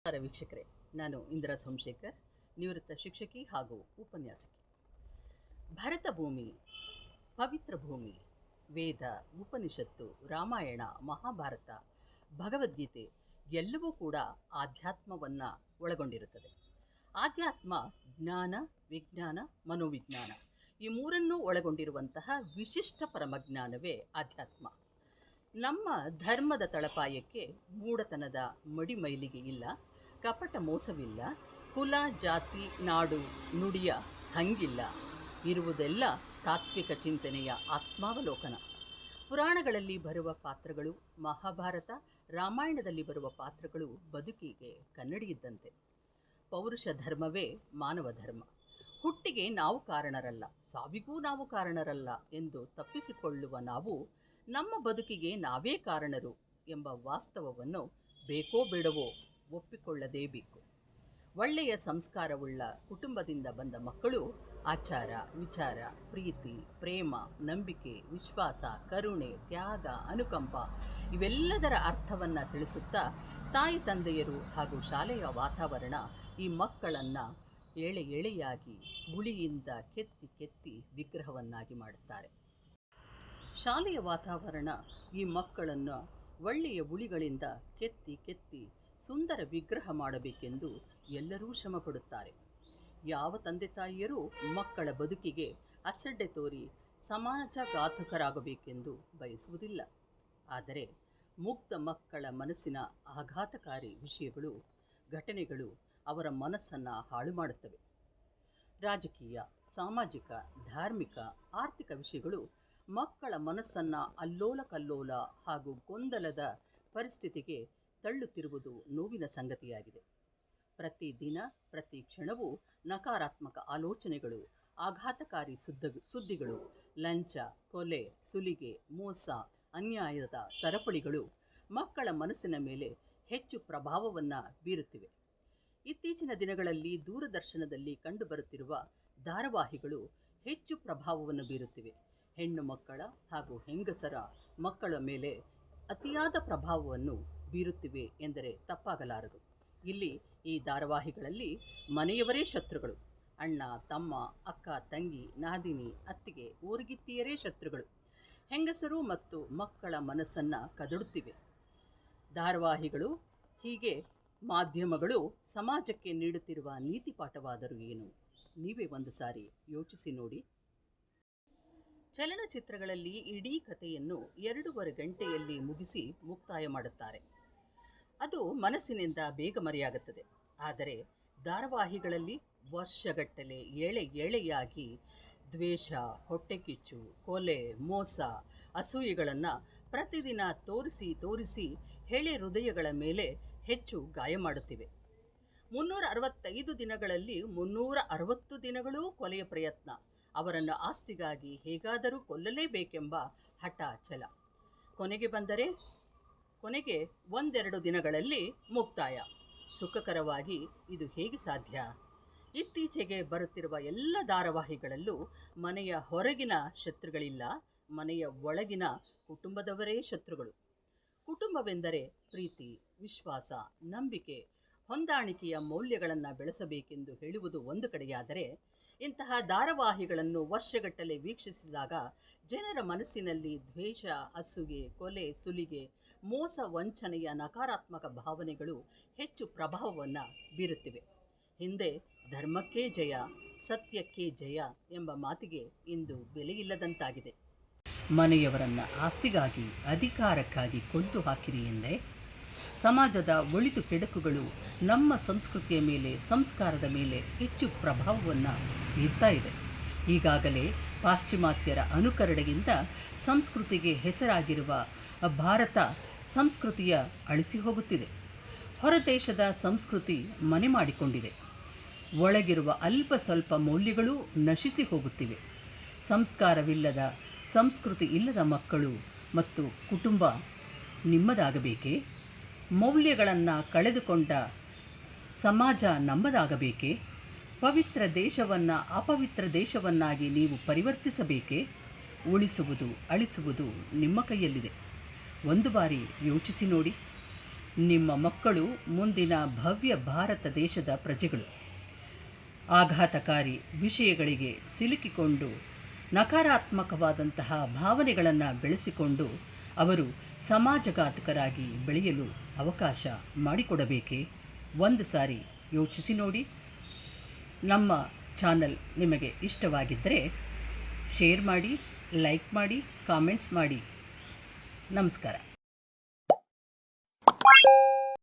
ನಮಸ್ಕಾರ ವೀಕ್ಷಕರೇ, ನಾನು ಇಂದಿರಾ ಸೋಮಶೇಖರ್, ನಿವೃತ್ತ ಶಿಕ್ಷಕಿ ಹಾಗೂ ಉಪನ್ಯಾಸಕಿ. ಭಾರತ ಭೂಮಿ, ಪವಿತ್ರ ಭೂಮಿ. ವೇದ, ಉಪನಿಷತ್ತು, ರಾಮಾಯಣ, ಮಹಾಭಾರತ, ಭಗವದ್ಗೀತೆ ಎಲ್ಲವೂ ಕೂಡ ಆಧ್ಯಾತ್ಮವನ್ನು ಒಳಗೊಂಡಿರುತ್ತದೆ. ಆಧ್ಯಾತ್ಮ ಜ್ಞಾನ, ವಿಜ್ಞಾನ, ಮನೋವಿಜ್ಞಾನ ಈ ಮೂರನ್ನೂ ಒಳಗೊಂಡಿರುವಂತಹ ವಿಶಿಷ್ಟ ಪರಮಜ್ಞಾನವೇ ಆಧ್ಯಾತ್ಮ. ನಮ್ಮ ಧರ್ಮದ ತಳಪಾಯಕ್ಕೆ ಮೂಢತನದ ಮಡಿಮೈಲಿಗೆ ಇಲ್ಲ, ಕಪಟ ಮೋಸವಿಲ್ಲ, ಕುಲ, ಜಾತಿ, ನಾಡು, ನುಡಿಯ ಹಂಗಿಲ್ಲ. ಇರುವುದೆಲ್ಲ ತಾತ್ವಿಕ ಚಿಂತನೆಯ ಆತ್ಮಾವಲೋಕನ. ಪುರಾಣಗಳಲ್ಲಿ ಬರುವ ಪಾತ್ರಗಳು, ಮಹಾಭಾರತ, ರಾಮಾಯಣದಲ್ಲಿ ಬರುವ ಪಾತ್ರಗಳು ಬದುಕಿಗೆ ಕನ್ನಡಿಯಿದ್ದಂತೆ. ಪೌರುಷ ಧರ್ಮವೇ ಮಾನವ ಧರ್ಮ. ಹುಟ್ಟಿಗೆ ನಾವು ಕಾರಣರಲ್ಲ, ಸಾವಿಗೂ ನಾವು ಕಾರಣರಲ್ಲ ಎಂದು ತಪ್ಪಿಸಿಕೊಳ್ಳುವ ನಾವು ನಮ್ಮ ಬದುಕಿಗೆ ನಾವೇ ಕಾರಣರು ಎಂಬ ವಾಸ್ತವವನ್ನು ಬೇಕೋ ಬೇಡವೋ ಒಪ್ಪಿಕೊಳ್ಳಲೇಬೇಕು. ಒಳ್ಳೆಯ ಸಂಸ್ಕಾರವುಳ್ಳ ಕುಟುಂಬದಿಂದ ಬಂದ ಮಕ್ಕಳು ಆಚಾರ, ವಿಚಾರ, ಪ್ರೀತಿ, ಪ್ರೇಮ, ನಂಬಿಕೆ, ವಿಶ್ವಾಸ, ಕರುಣೆ, ತ್ಯಾಗ, ಅನುಕಂಪ ಇವೆಲ್ಲದರ ಅರ್ಥವನ್ನು ತಿಳಿಸುತ್ತಾ ತಾಯಿ ತಂದೆಯರು ಹಾಗೂ ಶಾಲೆಯ ವಾತಾವರಣ ಈ ಮಕ್ಕಳನ್ನು ಏಳೆ ಏಳೆಯಾಗಿ ಉಳಿಯಿಂದ ಕೆತ್ತಿ ಕೆತ್ತಿ ವಿಗ್ರಹವನ್ನಾಗಿ ಮಾಡುತ್ತಾರೆ. ಶಾಲೆಯ ವಾತಾವರಣ ಈ ಮಕ್ಕಳನ್ನು ಒಳ್ಳೆಯ ಉಳಿಗಳಿಂದ ಕೆತ್ತಿ ಕೆತ್ತಿ ಸುಂದರ ವಿಗ್ರಹ ಮಾಡಬೇಕೆಂದು ಎಲ್ಲರೂ ಶ್ರಮಪಡುತ್ತಾರೆ. ಯಾವ ತಂದೆ ತಾಯಿಯರೂ ಮಕ್ಕಳ ಬದುಕಿಗೆ ಅಸಡ್ಡೆ ತೋರಿ ಸಮಾಜಘಾತುಕರಾಗಬೇಕೆಂದು ಬಯಸುವುದಿಲ್ಲ. ಆದರೆ ಮುಗ್ಧ ಮಕ್ಕಳ ಮನಸ್ಸಿನ ಆಘಾತಕಾರಿ ವಿಷಯಗಳು, ಘಟನೆಗಳು ಅವರ ಮನಸ್ಸನ್ನು ಹಾಳು ಮಾಡುತ್ತವೆ. ರಾಜಕೀಯ, ಸಾಮಾಜಿಕ, ಧಾರ್ಮಿಕ, ಆರ್ಥಿಕ ವಿಷಯಗಳು ಮಕ್ಕಳ ಮನಸ್ಸನ್ನು ಅಲ್ಲೋಲ ಕಲ್ಲೋಲ ಹಾಗೂ ಗೊಂದಲದ ಪರಿಸ್ಥಿತಿಗೆ ತಳ್ಳುತ್ತಿರುವುದು ನೋವಿನ ಸಂಗತಿಯಾಗಿದೆ. ಪ್ರತಿದಿನ ಪ್ರತಿ ಕ್ಷಣವೂ ನಕಾರಾತ್ಮಕ ಆಲೋಚನೆಗಳು, ಆಘಾತಕಾರಿ ಸುದ್ದಿಗಳು, ಲಂಚ, ಕೊಲೆ, ಸುಲಿಗೆ, ಮೋಸ, ಅನ್ಯಾಯದ ಸರಪಳಿಗಳು ಮಕ್ಕಳ ಮನಸ್ಸಿನ ಮೇಲೆ ಹೆಚ್ಚು ಪ್ರಭಾವವನ್ನು ಬೀರುತ್ತಿವೆ. ಇತ್ತೀಚಿನ ದಿನಗಳಲ್ಲಿ ದೂರದರ್ಶನದಲ್ಲಿ ಕಂಡುಬರುತ್ತಿರುವ ಧಾರಾವಾಹಿಗಳು ಹೆಚ್ಚು ಪ್ರಭಾವವನ್ನು ಬೀರುತ್ತಿವೆ. ಹೆಣ್ಣು ಮಕ್ಕಳ ಹಾಗೂ ಹೆಂಗಸರ ಮಕ್ಕಳ ಮೇಲೆ ಅತಿಯಾದ ಪ್ರಭಾವವನ್ನು ಬೀರುತ್ತಿವೆ ಎಂದರೆ ತಪ್ಪಾಗಲಾರದು. ಇಲ್ಲಿ ಈ ಧಾರಾವಾಹಿಗಳಲ್ಲಿ ಮನೆಯವರೇ ಶತ್ರುಗಳು. ಅಣ್ಣ, ತಮ್ಮ, ಅಕ್ಕ, ತಂಗಿ, ನಾದಿನಿ, ಅತ್ತಿಗೆ, ಊರುಗಿತ್ತಿಯರೇ ಶತ್ರುಗಳು. ಹೆಂಗಸರು ಮತ್ತು ಮಕ್ಕಳ ಮನಸ್ಸನ್ನು ಕದಡುತ್ತಿವೆ ಧಾರಾವಾಹಿಗಳು. ಹೀಗೆ ಮಾಧ್ಯಮಗಳು ಸಮಾಜಕ್ಕೆ ನೀಡುತ್ತಿರುವ ನೀತಿ ಪಾಠವಾದರೂ ಏನು? ನೀವೇ ಒಂದು ಸಾರಿ ಯೋಚಿಸಿ ನೋಡಿ. ಚಲನಚಿತ್ರಗಳಲ್ಲಿ ಇಡೀ ಕಥೆಯನ್ನು 2.5 ಗಂಟೆಯಲ್ಲಿ ಮುಗಿಸಿ ಮುಕ್ತಾಯ ಮಾಡುತ್ತಾರೆ. ಅದು ಮನಸ್ಸಿನಿಂದ ಬೇಗ ಮರೆಯಾಗುತ್ತದೆ. ಆದರೆ ಧಾರಾವಾಹಿಗಳಲ್ಲಿ ವರ್ಷಗಟ್ಟಲೆ ಏಳೆ ಏಳೆಯಾಗಿ ದ್ವೇಷ, ಹೊಟ್ಟೆಕಿಚ್ಚು, ಕೊಲೆ, ಮೋಸ, ಅಸೂಯೆಗಳನ್ನು ಪ್ರತಿದಿನ ತೋರಿಸಿ ಹೆಳೆ ಹೃದಯಗಳ ಮೇಲೆ ಹೆಚ್ಚು ಗಾಯ ಮಾಡುತ್ತಿವೆ. 365 ದಿನಗಳಲ್ಲಿ 360 ದಿನಗಳೂ ಕೊಲೆಯ ಪ್ರಯತ್ನ. ಅವರನ್ನು ಆಸ್ತಿಗಾಗಿ ಹೇಗಾದರೂ ಕೊಲ್ಲಲೇಬೇಕೆಂಬ ಹಠ ಛಲ. ಕೊನೆಗೆ 1-2 ದಿನಗಳಲ್ಲಿ ಮುಕ್ತಾಯ. ಸುಖಕರವಾಗಿ ಇದು ಹೇಗೆ ಸಾಧ್ಯ? ಇತ್ತೀಚೆಗೆ ಬರುತ್ತಿರುವ ಎಲ್ಲ ಧಾರಾವಾಹಿಗಳಲ್ಲೂ ಮನೆಯ ಹೊರಗಿನ ಶತ್ರುಗಳಿಲ್ಲ, ಮನೆಯ ಒಳಗಿನ ಕುಟುಂಬದವರೇ ಶತ್ರುಗಳು. ಕುಟುಂಬವೆಂದರೆ ಪ್ರೀತಿ, ವಿಶ್ವಾಸ, ನಂಬಿಕೆ, ಹೊಂದಾಣಿಕೆಯ ಮೌಲ್ಯಗಳನ್ನು ಬೆಳೆಸಬೇಕೆಂದು ಹೇಳುವುದು ಒಂದು ಕಡೆಯಾದರೆ, ಇಂತಹ ಧಾರಾವಾಹಿಗಳನ್ನು ವರ್ಷಗಟ್ಟಲೆ ವೀಕ್ಷಿಸಿದಾಗ ಜನರ ಮನಸ್ಸಿನಲ್ಲಿ ದ್ವೇಷ, ಅಸೂಯೆ, ಕೊಲೆ, ಸುಲಿಗೆ, ಮೋಸ, ವಂಚನೆಯ ನಕಾರಾತ್ಮಕ ಭಾವನೆಗಳು ಹೆಚ್ಚು ಪ್ರಭಾವವನ್ನು ಬೀರುತ್ತಿವೆ. ಹಿಂದೆ ಧರ್ಮಕ್ಕೆ ಜಯ, ಸತ್ಯಕ್ಕೆ ಜಯ ಎಂಬ ಮಾತಿಗೆ ಇಂದು ಬೆಲೆಯಿಲ್ಲದಂತಾಗಿದೆ. ಮನೆಯವರನ್ನು ಆಸ್ತಿಗಾಗಿ, ಅಧಿಕಾರಕ್ಕಾಗಿ ಕೊಂದು ಹಾಕಿರಿ ಎಂದೇ ಸಮಾಜದ ಒಳಿತು ಕೆಡುಕುಗಳು ನಮ್ಮ ಸಂಸ್ಕೃತಿಯ ಮೇಲೆ, ಸಂಸ್ಕಾರದ ಮೇಲೆ ಹೆಚ್ಚು ಪ್ರಭಾವವನ್ನು ಬೀರ್ತಾ ಇದೆ. ಈಗಾಗಲೇ ಪಾಶ್ಚಿಮಾತ್ಯರ ಅನುಕರಣೆಗಿಂತ ಸಂಸ್ಕೃತಿಗೆ ಹೆಸರಾಗಿರುವ ಭಾರತ ಸಂಸ್ಕೃತಿಯ ಅಳಿಸಿ ಹೋಗುತ್ತಿದೆ. ಹೊರದೇಶದ ಸಂಸ್ಕೃತಿ ಮನೆ ಮಾಡಿಕೊಂಡಿದೆ. ಒಳಗಿರುವ ಅಲ್ಪ ಸ್ವಲ್ಪ ಮೌಲ್ಯಗಳೂ ನಶಿಸಿ ಹೋಗುತ್ತಿವೆ. ಸಂಸ್ಕಾರವಿಲ್ಲದ, ಸಂಸ್ಕೃತಿ ಇಲ್ಲದ ಮಕ್ಕಳು ಮತ್ತು ಕುಟುಂಬ ನಿಮ್ಮದಾಗಬೇಕೇ? ಮೌಲ್ಯಗಳನ್ನು ಕಳೆದುಕೊಂಡ ಸಮಾಜ ನಮ್ಮದಾಗಬೇಕೇ? ಪವಿತ್ರ ದೇಶವನ್ನು ಅಪವಿತ್ರ ದೇಶವನ್ನಾಗಿ ನೀವು ಪರಿವರ್ತಿಸಬೇಕೇ? ಉಳಿಸುವುದು, ಅಳಿಸುವುದು ನಿಮ್ಮ ಕೈಯಲ್ಲಿದೆ. ಒಂದು ಬಾರಿ ಯೋಚಿಸಿ ನೋಡಿ. ನಿಮ್ಮ ಮಕ್ಕಳು ಮುಂದಿನ ಭವ್ಯ ಭಾರತ ದೇಶದ ಪ್ರಜೆಗಳು. ಆಘಾತಕಾರಿ ವಿಷಯಗಳಿಗೆ ಸಿಲುಕಿಕೊಂಡು ನಕಾರಾತ್ಮಕವಾದಂತಹ ಭಾವನೆಗಳನ್ನು ಬೆಳೆಸಿಕೊಂಡು ಅವರು ಸಮಾಜಘಾತಕರಾಗಿ ಬೆಳೆಯಲು ಅವಕಾಶ ಮಾಡಿಕೊಡಬೇಕೇ? ಒಂದು ಸಾರಿ ಯೋಚಿಸಿ ನೋಡಿ. ನಮ್ಮ ಚಾನಲ್ ನಿಮಗೆ ಇಷ್ಟವಾಗಿದ್ದರೆ ಶೇರ್ ಮಾಡಿ, ಲೈಕ್ ಮಾಡಿ, ಕಾಮೆಂಟ್ಸ್ ಮಾಡಿ. ನಮಸ್ಕಾರ.